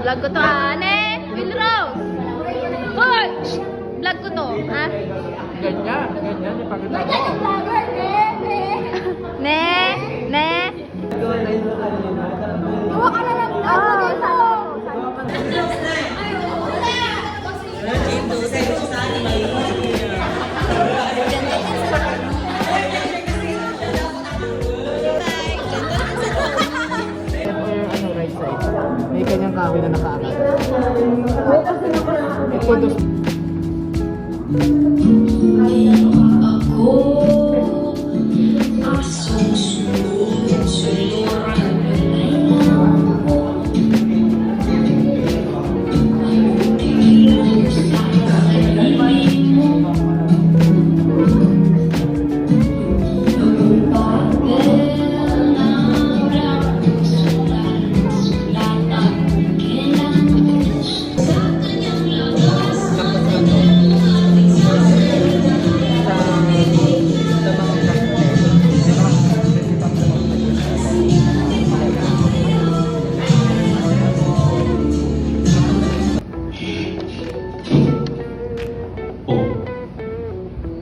Vlog ko to, ane. Will Rose. Hoy! Vlog ko to, ha? Ganyan, ipakita mo. Ne. Huwag ka na lang dito. Right side. May kanyang kahoy na nakaangat. Ito dos.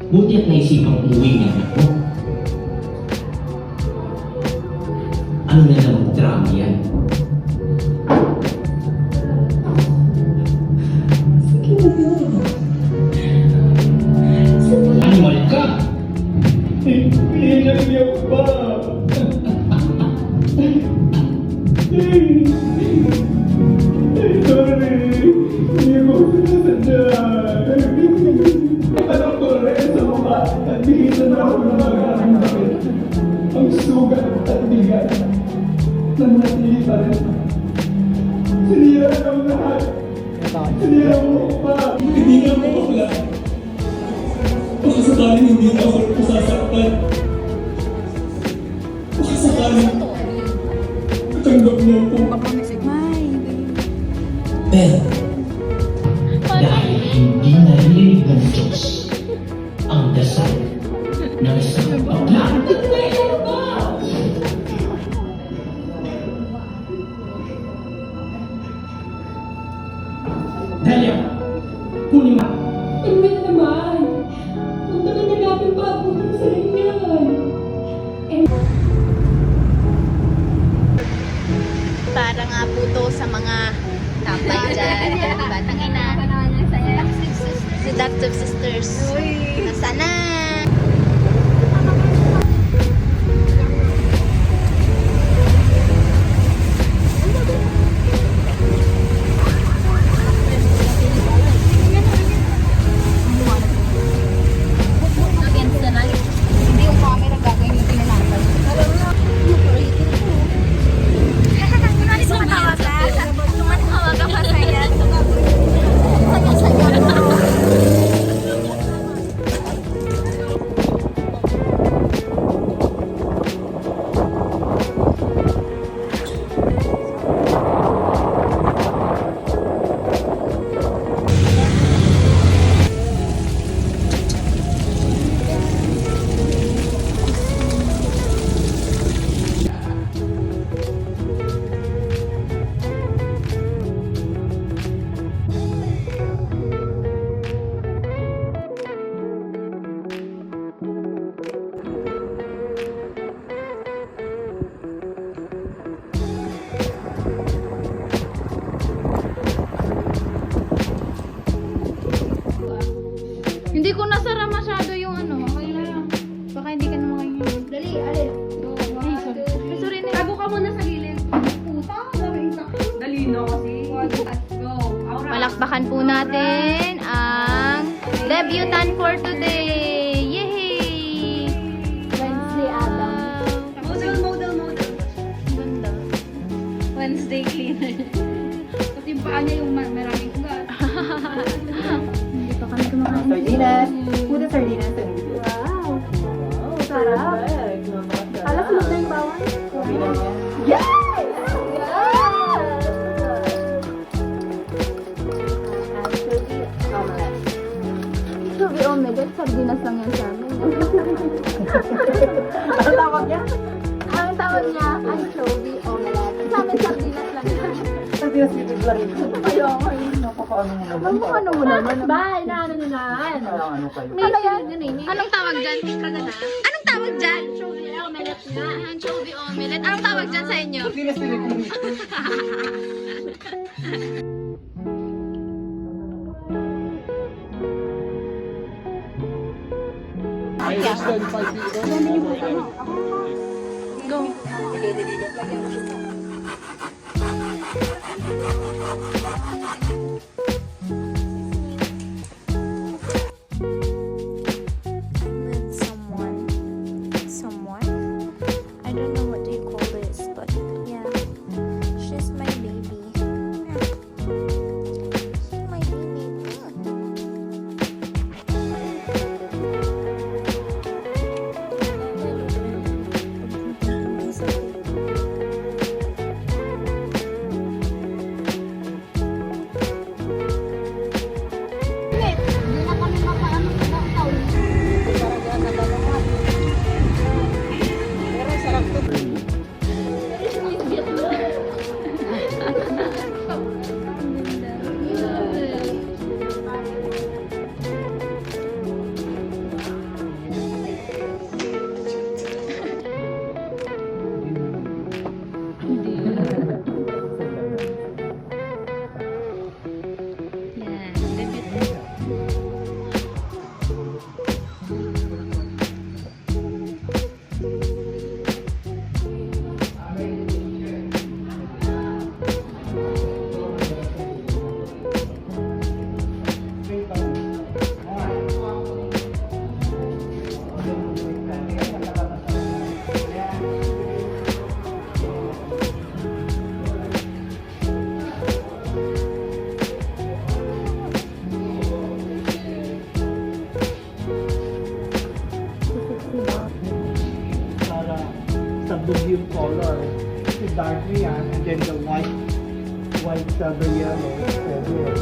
Buti at naisipang umuwi ng anak mo. Ano na namang drama yan? Animal ka! Pinagyaw pa! Sorry! Hindi ko sinasadya! Alam ko rin sa mukha at bihisan na ako ng maraming bakit. Ang sugat at bigat na natili pa rin. Sinira ang lahat. Sinira mo pa. Hindi na mo bakla. Baka sakaling hindi na ako masasaktan. Baka sakaling tanggap mo ako. Pero, dahil hindi narinig ng Diyos ang dasal ng isang bakla. Delia, kunin mo. Hindi naman. Huwag naman nagapin pa ako ng saringan. Para nga po to sa mga tambay dyan. Diba? Tangina. Seductive sisters. Nasaan na? Against the night. Hindi yung camera gagawin yung tinanapal. Tumatawa ka pa saya. Hindi ko nasara masyado yung ano. Okay na lang. Baka hindi ka na makahingi. Dali, alin. Sorry na. Tago ka muna sa gilid. Puta, dali no kasi. Go. Palakpakan po natin ang debutant for today. Yay! Wednesday, Adam. Model. Ganda. Wednesday cleaner. Kasi yung paa niya yung maraming ugat. Hindi pa kami kumakain. Sardinas. Puto sardinas. Wow. Sarap. Alas mo na yung bawang. Yes! Anchovy omelette. Sardinas lang yan sa amin. Ano tawag niya? Ang tawag niya, anchovy omelette. Sa amin, sardinas lang yan. Sardinas dito. Ano mo naman? Kaya ano kayo? Ano yan? Anong tawag dyan? Anong tawag dyan? Anchovy omelette. Anong tawag dyan sa inyo? Go. With someone. I don't know what do you call this, but yeah, she's my baby. Yeah. She's my baby. Para sabog yung color. Kasi dark na yan, and then the white the yellow. Pwede yan.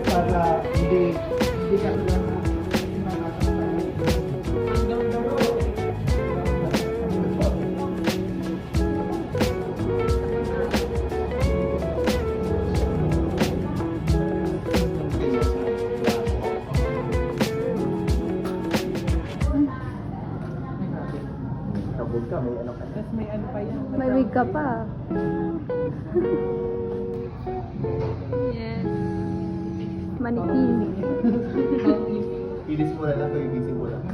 Para hindi ka lang sabog ka, may ano ka. Tapos may ano pa yan. May wig ka pa. Yes. Manikin. Pilis mo na lang, pagigising mo lang.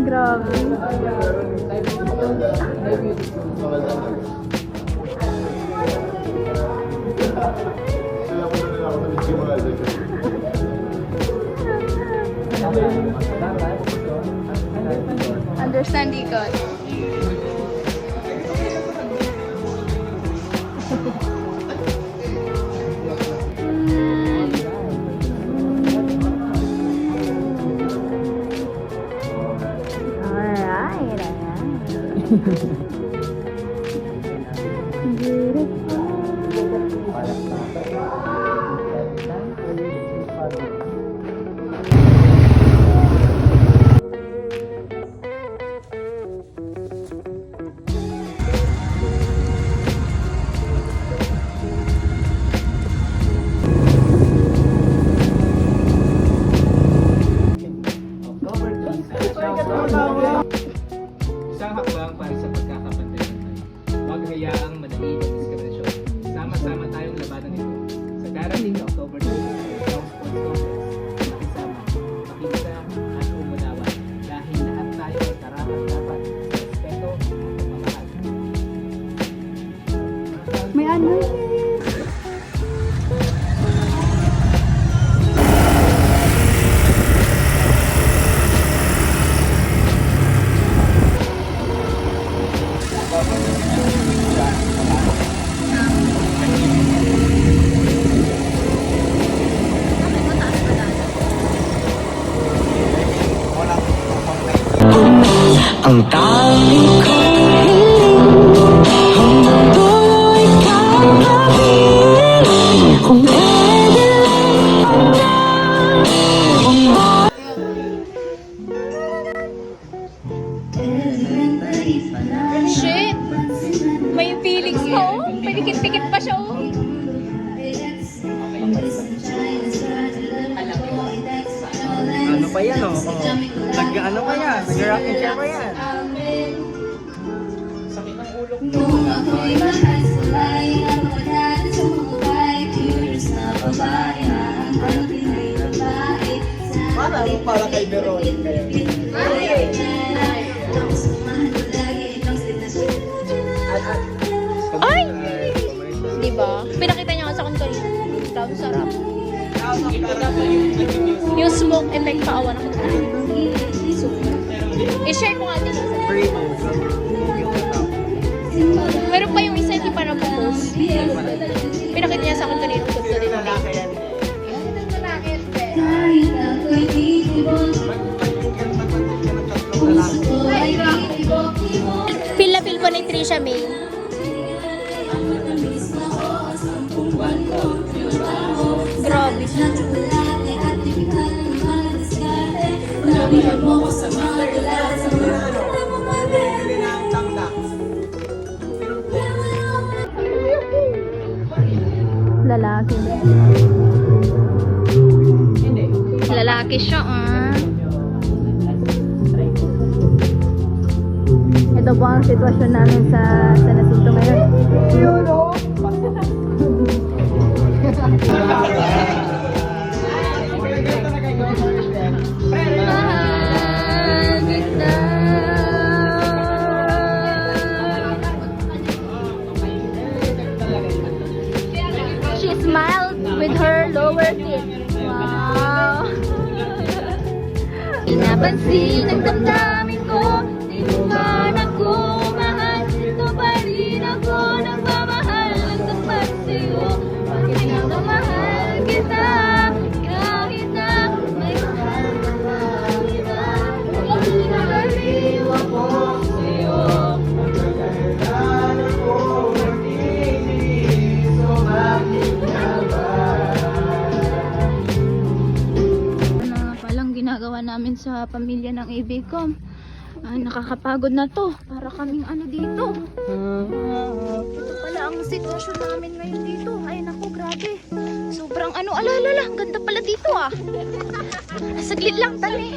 Grabe. Understand ikot. Alright, Isang hakbang para sa pagkakapagod. Ang tanging kong hiling hanggang dulo ikaw kapiling. Kung pwede lang Shit! May feelings pa oh. Pinikit-pikit pa siya oh. Ano pa yan, oh? Nag-ano pa yan? Nag-rocking chair pa yan? Para kay Veronica yan. Ay! Diba? Pinakita niya sa akin kanina. Grabe sarap. Yung smoke effect pa awan ako. Super. I-share ko nga din. Meron pa yung isa hindi pa na-post. Pinakita niya sa akin kanina. Ganda din. Feel na feel ko na yung Trisha May. Grabe. Lalaki. Lalaki siya, ah. Ito po ang sitwasyon namin sa Nasinto ngayon. Mahal kita. She smiled with her lower teeth. Wow. Pinapansin ang damdamin ko. Di mo man ako mahal. Ito pa rin ako nagmamahal. Nagtapat sa'yo. Bakit nga mahal kita? Kahit na may mahal kita. Pinagaliw ako sa'yo. Ano palang ginagawa namin sa pamilya ng Ibicom. Nakakapagod na to. Para kaming ano dito. Ito pala ang sitwasyon namin ngayon dito. Ay naku, grabe. Sobrang ano, alalala. Ganda pala dito ah. Saglit lang, tali.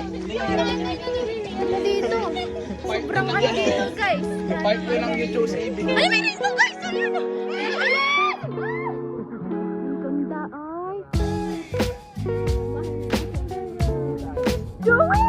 Ano dito? Sobrang ano dito, guys. Part ko ng YouTube sa ibig. Ay, may dito, guys! Ano? Ang ganda, ay. Joey!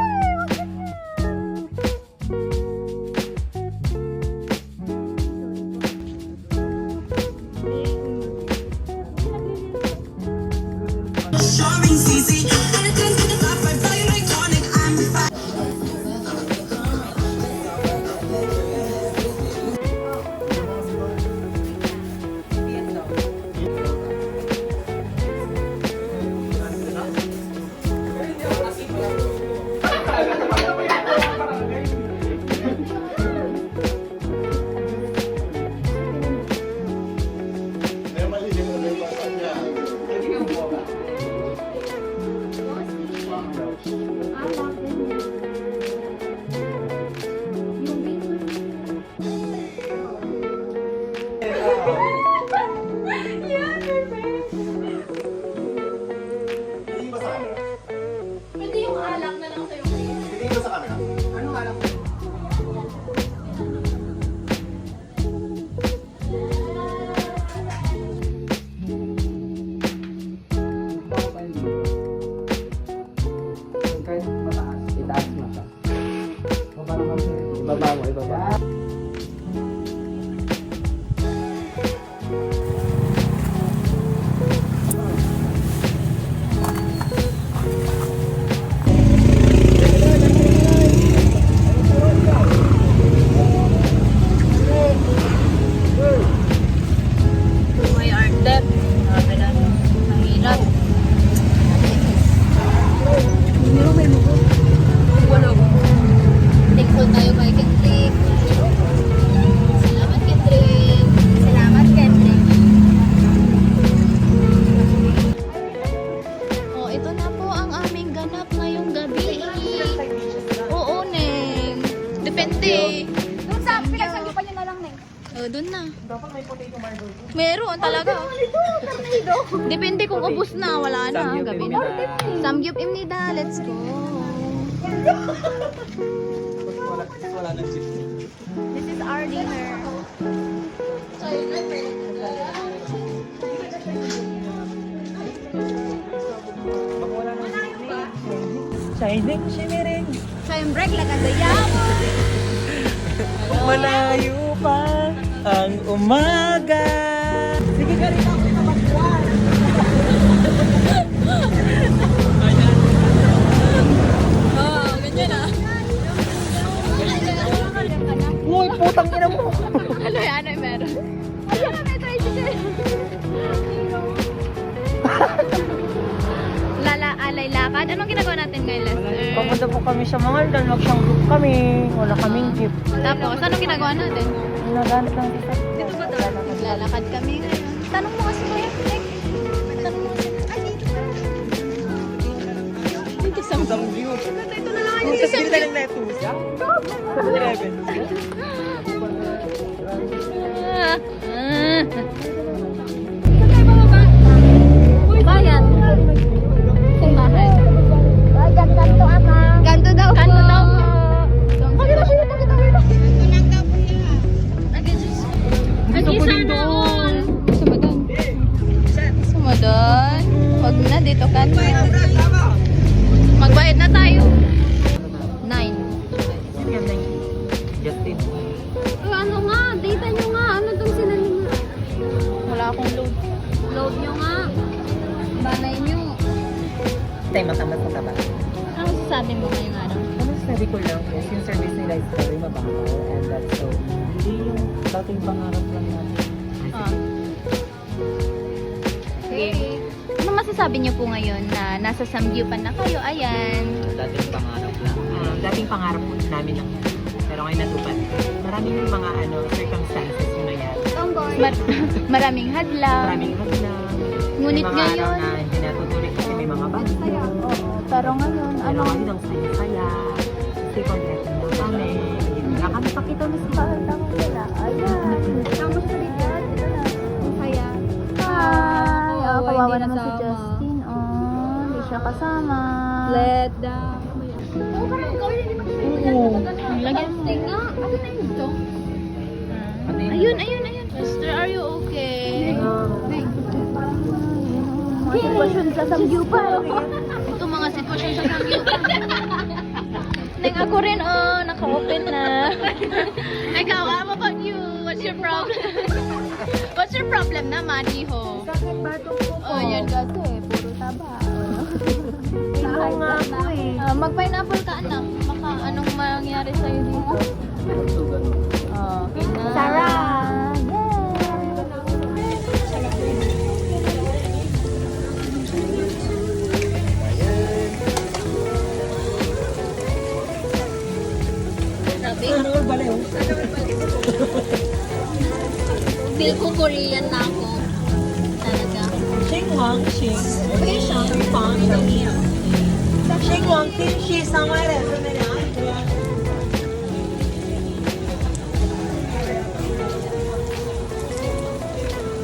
talaga. Depende kung ubos na, wala na. Gabi na. Samgyup imnida, let's go. This is our dinner. Shining, shimmering. Siyempre, lagandayam. Malayo pa ang umaga. Sige ka rin ako pinapagpuan. Oh, ganyan ah. Uy, putang ina mo. Ano yan? Ano yung meron? Ayan na, may tricycle. Alay lakad. Anong ginagawa natin ngayon, Lester? Papunta po kami sa Mangal dahil mag-siyang group kami. Wala kaming jeep. Tapos, anong ginagawa natin? Naganap lang sa Dito ba daw? Naglalakad kami ngayon. Tanong mo kasi kuya. Tanong mo kasi. Ay, dito na. Dito sa view. Ito na lang. Dito sa view. ng lettuce. 7-Eleven. Bayan. Simbahan. Ganto ama. Ganto daw po. Ganto daw po. Kanina sino pa kita ngayon? Gusto ko din doon. Sumadon. Sumadon. Huwag na, dito ka na. Magbayad na tayo. 9. Justin. Ano nga? Data nyo nga. Ano itong sinali nga? Wala akong load. Load nyo nga. Banay nyo. Tayo matamas mo ba? Ano sasabi mo ngayong araw? Ano sabi ko lang is yung service nila is very mababaw and that's so hindi yung dating pangarap lang natin. Ah. Okay. Ano masasabi niyo po ngayon na nasa Samgyupan na kayo? Ayan. Dating pangarap lang. Dating pangarap po namin lang yan. Pero ngayon natupad. Maraming mga circumstances yung nangyari. Maraming hadlang. Maraming hadlang. Ngunit May mga araw ngayon, na hindi natutuloy kasi may mga bagay. pero ngayon, Pero ngayon ang saya-saya. Kasi content na kami. Hindi na kami pakita na sila. ayan. Tapos na rin yan. Ito na. Ang saya. Hi. Oh, kawawa naman si Justin. Oh, hindi siya kasama. Let down. Lagyan mo. Ano na yun ito? Ayun. Sister, are you okay? Sitwasyon sa Samgyupan. Ito mga sitwasyon sa Samgyupan. Neng ako rin, naka-open na. Ikaw, how about you? What's your problem? What's your problem naman, Iho? Sakit ba itong kuko? Oh, yan kasi, puro taba. Ito nga po eh. Mag-pineapple ka, anak. Baka anong mangyari sa'yo dito? Okay na. Sarah! Feel ko Korean na ako. Talaga. Xinguang Xing, 非常棒的星光天气上来了，真的呀。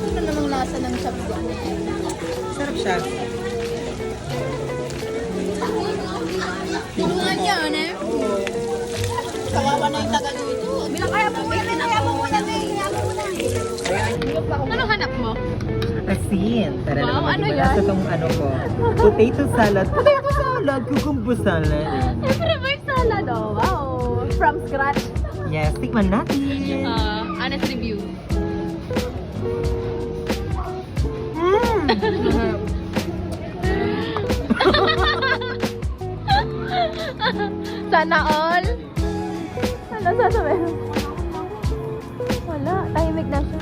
Ano namang lasa ng chapsuk na yan? Sarap siya. Ano nga yan eh? Kawawa na yung tagaluto. Bilang kaya mo muna, kaya mo muna. Ano hanap mo? Asin. Tara Wow, naman ano maging yan? malasa tong ko. Potato salad. Potato salad. Cucumber salad. Siyempre ba yung salad? Oh, wow. From scratch. Yes, tikman natin. Honest review. Sana all. Ano sasabihin? Wala. Tahimik na siya.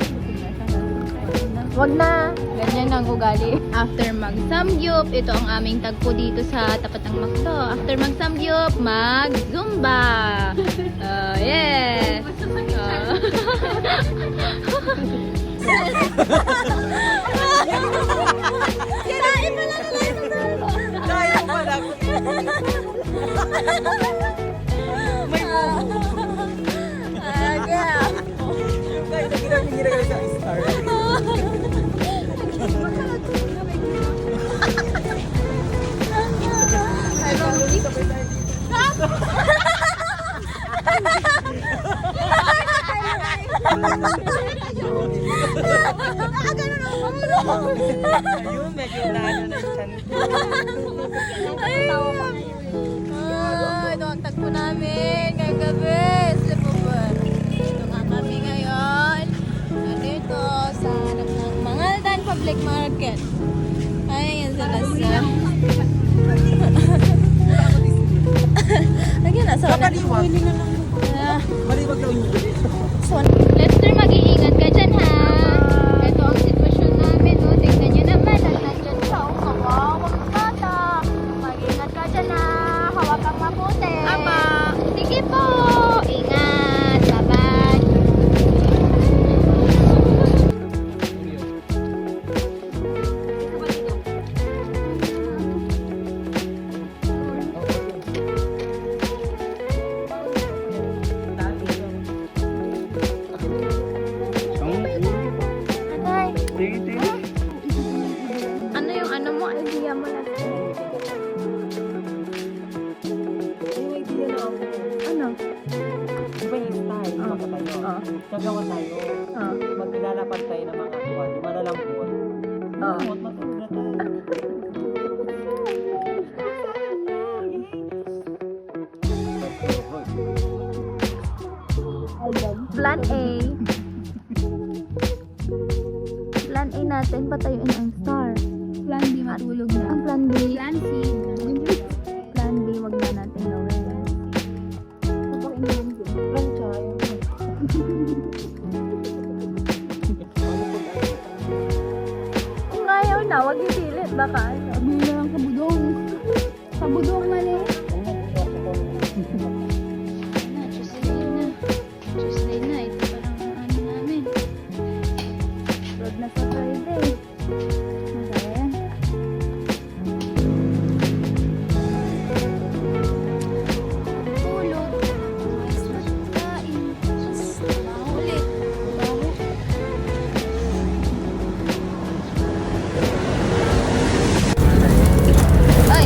Wag na. Ganyan ang ugali. After mag-samgyup, ito ang aming tagpo dito sa tapat ng McDo. After mag-samgyup, mag-zumba. Yeah. Kirain mo lang nila ito. Kaya mo lang. May buho. Aga. Kaya na ginagawa sa star. Ayun, medyo naano na yung chan ko. Ito ang tagpo namin ngayong gabi. Sleepover. Dito nga kami ngayon. Dito sa harap ng Mangaldan Public Market. Ay, yan sila sa... Lagyan na sa Kapaliwag. Ah. Maliwag daw yun. So, Lester, mag-iingat ka dyan, ha? Ito ang sitwasyon namin, oh. Tingnan nyo naman, nandyan siya, oh. Kawawang bata. Mag-iingat ka dyan, ha? Hawak kang mabuti. Ama. Sige po. Ingat. Bye-bye. Atay. Ano yung ano mo? Idea mo na. Yung idea na ako. Ano? Di ba yung style? Makatayo. Gagawa tayo. Maglalapag tayo ng mga buwan. Yung malalampot. Matulog na tayo. Plan A. Plan A natin, patayuin ang star. Plan B, matulog na. Ang plan B. Plan C, Plan B, wag na natin gawin. Plancha. Kung ayaw na, wag ipilit. Baka ano. sabi na lang sa budong. Sa budong mali. Tuesday na. Ito parang ano namin. Road na sa Friday. Masaya yan. Tulog. Kain. Ulit. Ay!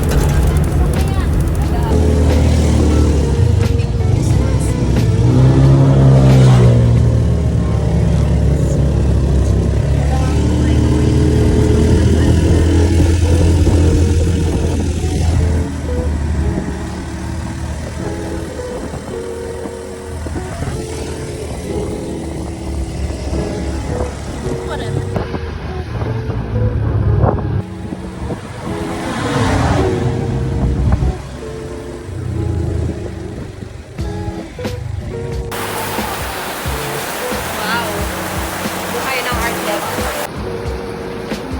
Buhay ng art lab.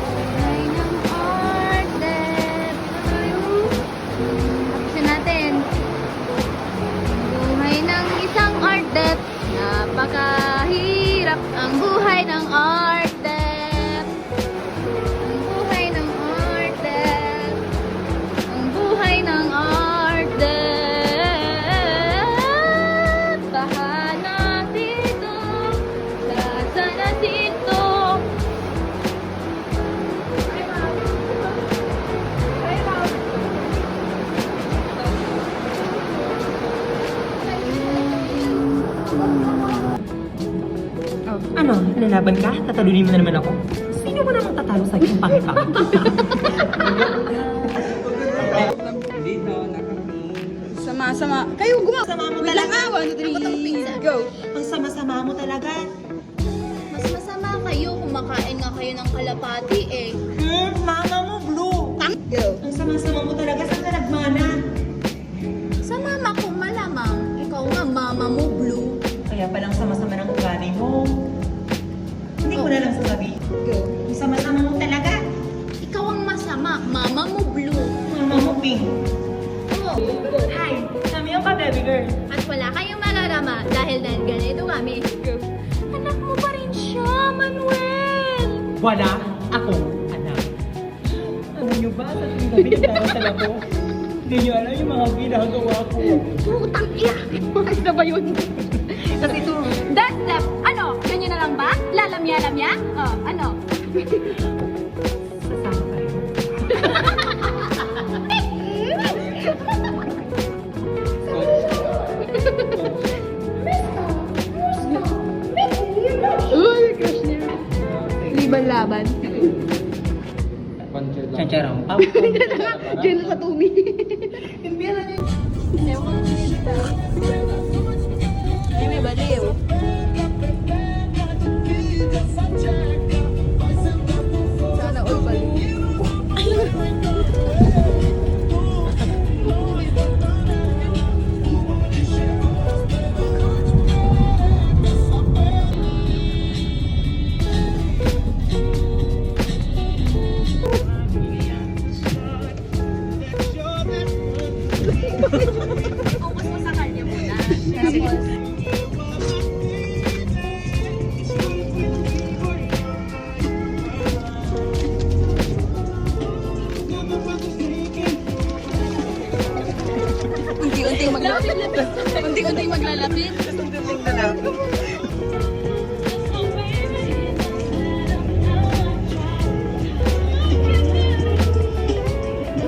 Buhay ng order. Tapusin natin. Buhay ng isang order. Napakahirap ang buhay ng order. Ang buhay ng order. Ang buhay ng order. Tahanan dito. Sana dito. Ano? Lalaban ka? Tatalunin mo na naman ako? Sino mo namang tatalo sa akin? Pangit-pangit. Sama-sama. Kayo gumawa. Sama mo Wait lang talaga. 1, 2, 3, go. Ang sama-sama mo talaga. Mas masama kayo, kumakain nga kayo ng kalapati eh. Mama mo, Blue. Go. Ang sama-sama mo talaga. Saan ka nagmana? Sa mama ko malamang, ikaw nga mama mo blue. Kaya palang sama-sama ng ugali mo. Hindi ko na lang sasabihin. Go. Ang sama-sama mo talaga. Ikaw ang masama, mama mo blue. Mama mo, pink. Oo. Hi, kami ang ka-baby girl. At wala kayong mararama dahil ganito kami. Anak mo pa rin siya, Manuel! Wala akong anak. Alam niyo ba, sa tuwing gabi nagtawa sa labo? Hindi niyo alam yung mga ginagawa ko. Putang iya! Ano na ba yun? Kasi ito, That's left. Ano? Ganyan na lang ba? Lalamya-lamya? Oh, ano? sasama kayo. Uy, crush niya. Liban laban. Chacharang pam. Diyan sa tumi. Ay, may baliw. Sana all baliw. Unti-unting maglalapit. Unti-unting maglalapit.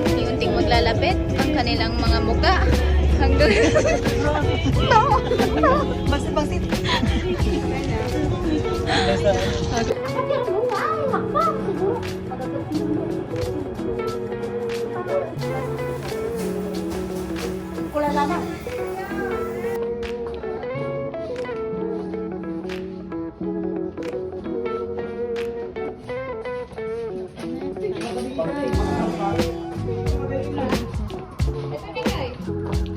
Unti-unting maglalapit ang kanilang mga muka hanggang Basit-basit.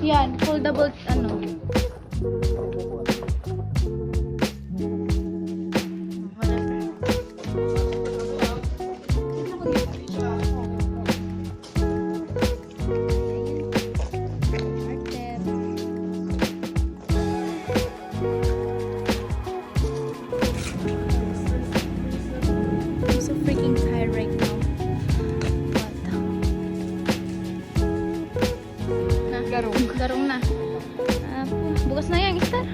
yan, foldable ano. I'm so freaking tired right now. What? Garong na. Bukas na yan, Star.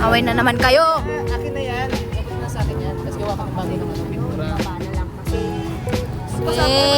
Away na naman kayo. Akin na yan. Dapat na sa akin yan. Kasi gawa kang bago naman. Eh,